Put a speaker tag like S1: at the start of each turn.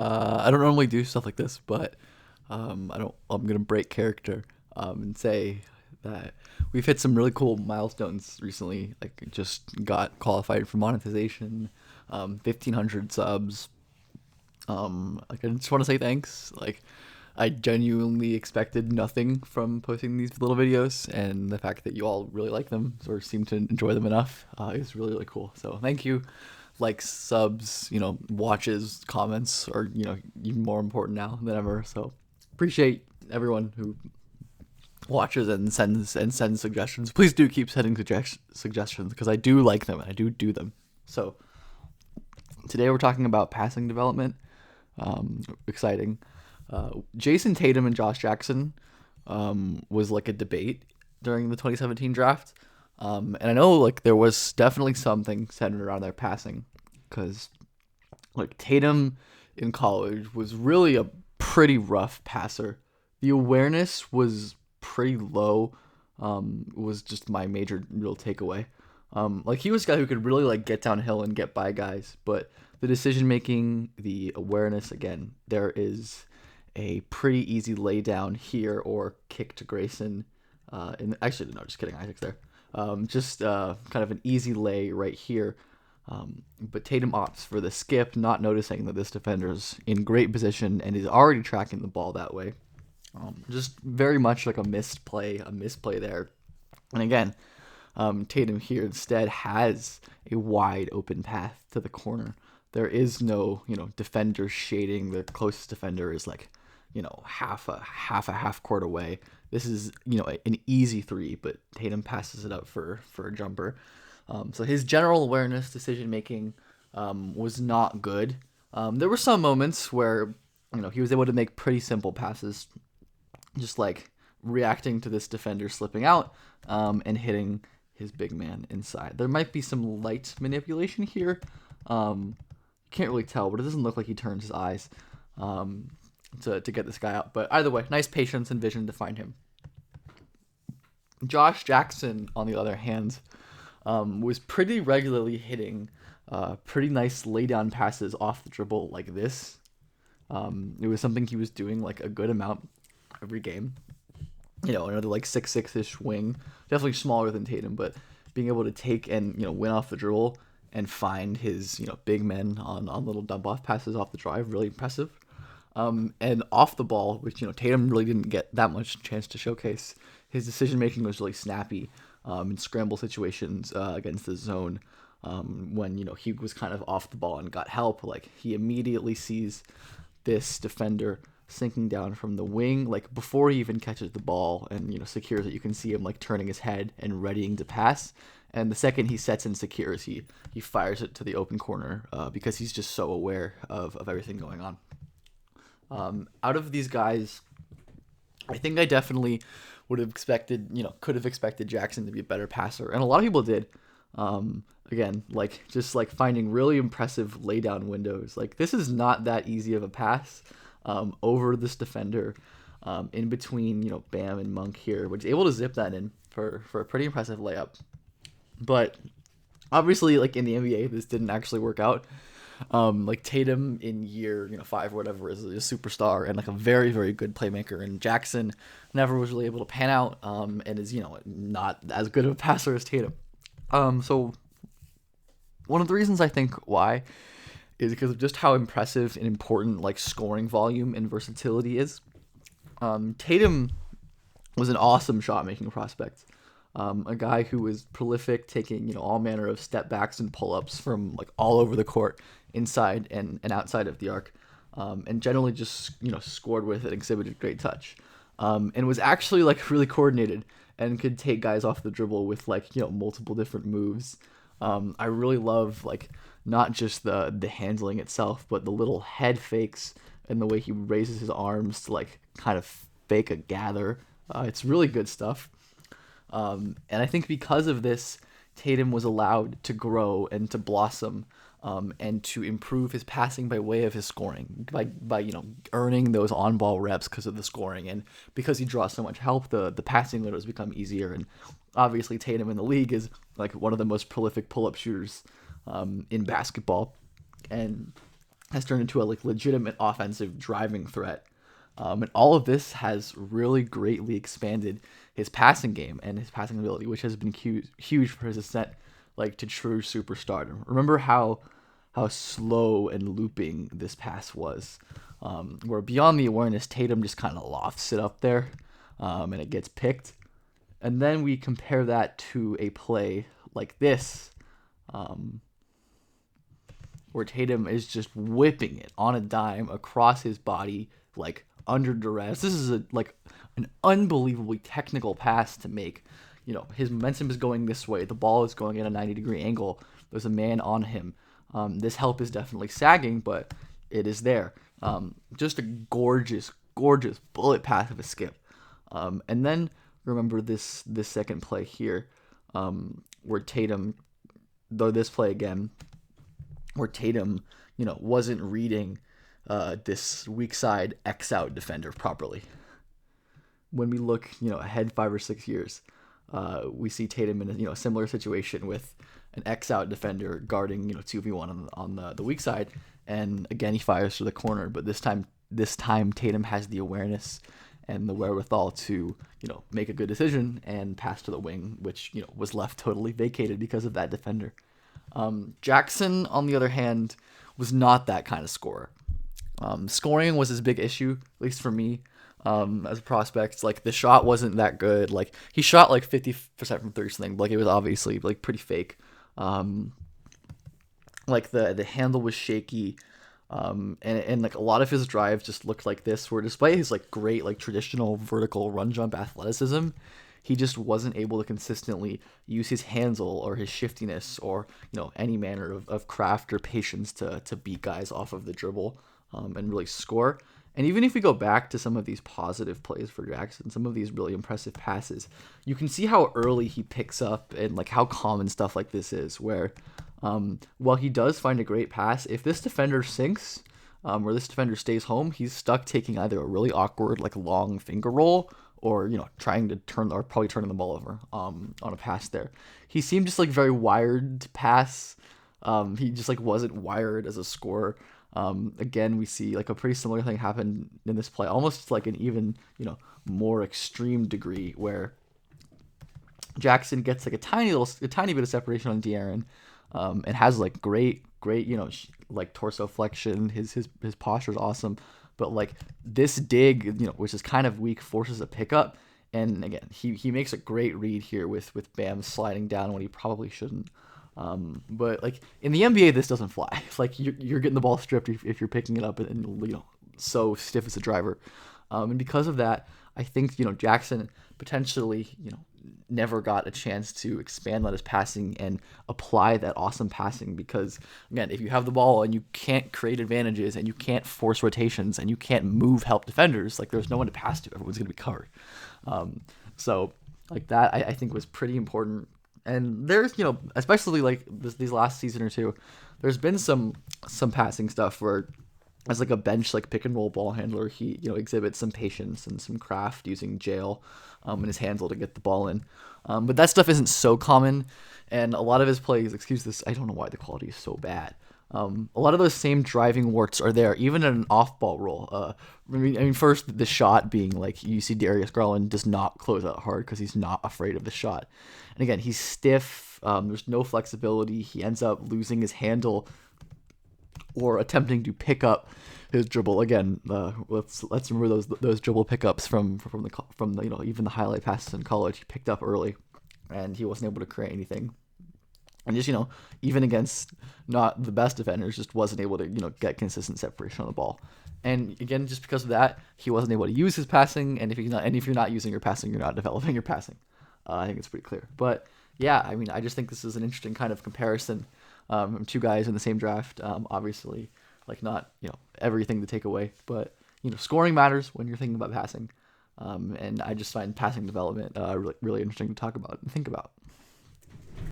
S1: I don't normally do stuff like this, but I'm gonna break character and say that we've hit some really cool milestones recently. Like, just got qualified for monetization, 1,500 subs. Like, I just want to say thanks. Like, I genuinely expected nothing from posting these little videos, and the fact that you all really like them or seem to enjoy them enough is really, really cool. So thank you. Likes, subs, watches, comments are, even more important now than ever. So appreciate everyone who watches and sends suggestions. Please do keep sending suggestions because I do like them and I do them. So today we're talking about passing development. Exciting. Jayson Tatum and Josh Jackson was like a debate during the 2017 draft. And I know like there was definitely something centered around their passing because like Tatum in college was really a pretty rough passer. The awareness was pretty low. Was just my major real takeaway. Like he was a guy who could really like get downhill and get by guys, but the decision making, the awareness, again, there is a pretty easy lay down here or kick to Grayson. Actually, no, just kidding. Isaac's there. Just kind of an easy lay right here. But Tatum opts for the skip, not noticing that this defender's in great position and is already tracking the ball that way. Just very much like a misplay there. And again, Tatum here instead has a wide open path to the corner. There is no, defender shading. The closest defender is like, half court away. This is, an easy three, but Tatum passes it up for a jumper. So his general awareness, decision making, was not good. There were some moments where, he was able to make pretty simple passes, just like reacting to this defender slipping out, and hitting his big man inside. There might be some light manipulation here. Can't really tell, but it doesn't look like he turns his eyes to get this guy out. But either way, nice patience and vision to find him. Josh Jackson, on the other hand, was pretty regularly hitting pretty nice lay-down passes off the dribble like this. It was something he was doing like a good amount every game. Another like 6'6" wing, definitely smaller than Tatum, but being able to take and win off the dribble and find his big men on little dump off passes off the drive, really impressive. And off the ball, which Tatum really didn't get that much chance to showcase. His decision making was really snappy in scramble situations against the zone. When he was kind of off the ball and got help, like he immediately sees this defender sinking down from the wing, like before he even catches the ball and secures it. You can see him like turning his head and readying to pass. And the second he sets and secures, he fires it to the open corner because he's just so aware of everything going on. Out of these guys, I think I definitely would have expected, could have expected Jackson to be a better passer. And a lot of people did. Again, like just like finding really impressive laydown windows. Like this is not that easy of a pass over this defender in between, Bam and Monk here, which is able to zip that in for a pretty impressive layup. But obviously, like in the NBA, this didn't actually work out. Like Tatum in year 5 or whatever is a superstar and like a very, very good playmaker, and Jackson never was really able to pan out and is not as good of a passer as Tatum. So one of the reasons I think why is because of just how impressive and important like scoring volume and versatility is. Tatum was an awesome shot making prospect. A guy who was prolific, taking all manner of step backs and pull ups from like all over the court, inside and outside of the arc, and generally just scored with and exhibited great touch, and was actually like really coordinated and could take guys off the dribble with like multiple different moves. I really love like not just the handling itself, but the little head fakes and the way he raises his arms to like kind of fake a gather. It's really good stuff. And I think because of this, Tatum was allowed to grow and to blossom, and to improve his passing by way of his scoring, by earning those on-ball reps because of the scoring, and because he draws so much help, the passing windows become easier. And obviously, Tatum in the league is like one of the most prolific pull-up shooters in basketball, and has turned into a like legitimate offensive driving threat. And all of this has really greatly expanded his passing game and his passing ability, which has been huge for his ascent like to true superstardom. Remember how slow and looping this pass was, where beyond the awareness, Tatum just kind of lofts it up there, and it gets picked. And then we compare that to a play like this, um, where Tatum is just whipping it on a dime across his body, like under duress. This is like an unbelievably technical pass to make. His momentum is going this way. The ball is going at a 90-degree angle. There's a man on him. This help is definitely sagging, but it is there. Just a gorgeous, gorgeous bullet path of a skip. And then remember this second play here, where Tatum, though this play again, where Tatum, wasn't reading this weak side X out defender properly. When we look, ahead 5 or 6 years, we see Tatum in a similar situation with an X out defender guarding 2v1 on the weak side, and again he fires to the corner, but this time Tatum has the awareness and the wherewithal to make a good decision and pass to the wing, which was left totally vacated because of that defender. Jackson, on the other hand, was not that kind of scorer. Scoring was his big issue, at least for me. As a prospect, like the shot wasn't that good. Like he shot like 50% from three something. Like it was obviously like pretty fake. Like the handle was shaky. And like a lot of his drives just looked like this, where despite his like great like traditional vertical run jump athleticism, he just wasn't able to consistently use his handle or his shiftiness or any manner of craft or patience to beat guys off of the dribble, and really score. And even if we go back to some of these positive plays for Jackson, some of these really impressive passes, you can see how early he picks up and like how common stuff like this is, where while he does find a great pass, if this defender sinks, or this defender stays home, he's stuck taking either a really awkward like long finger roll or trying to probably turning the ball over on a pass there. He seemed just like very wired to pass. He just like wasn't wired as a scorer. Again, we see like a pretty similar thing happen in this play, almost like an even more extreme degree, where Jackson gets like a tiny bit of separation on De'Aaron, and has like great like torso flexion. His posture is awesome, but like this dig, which is kind of weak, forces a pickup. And again, he makes a great read here with Bam sliding down when he probably shouldn't. But like in the NBA, this doesn't fly. Like you're getting the ball stripped if you're picking it up and so stiff as a driver. And because of that, I think Jackson potentially never got a chance to expand on his passing and apply that awesome passing, because again, if you have the ball and you can't create advantages and you can't force rotations and you can't move help defenders, like there's no one to pass to. Everyone's gonna be covered. So like that I think was pretty important. And there's, especially like these last season or two, there's been some passing stuff where as like a bench, like pick and roll ball handler, he, exhibits some patience and some craft using jail, in his handle to get the ball in. But that stuff isn't so common. And a lot of his plays, excuse this, I don't know why the quality is so bad. A lot of those same driving warts are there, even in an off-ball roll. I mean, first, the shot being like, you see Darius Garland does not close out hard because he's not afraid of the shot. And again, he's stiff. There's no flexibility. He ends up losing his handle or attempting to pick up his dribble. Again, let's remember those dribble pickups from the even the highlight passes in college. He picked up early, and he wasn't able to create anything. And just, even against not the best defenders, just wasn't able to, get consistent separation on the ball. And again, just because of that, he wasn't able to use his passing. And if you're not using your passing, you're not developing your passing. I think it's pretty clear. But yeah, I mean, I just think this is an interesting kind of comparison. Two guys in the same draft. Obviously, like not, everything to take away, but scoring matters when you're thinking about passing. And I just find passing development really, really interesting to talk about and think about.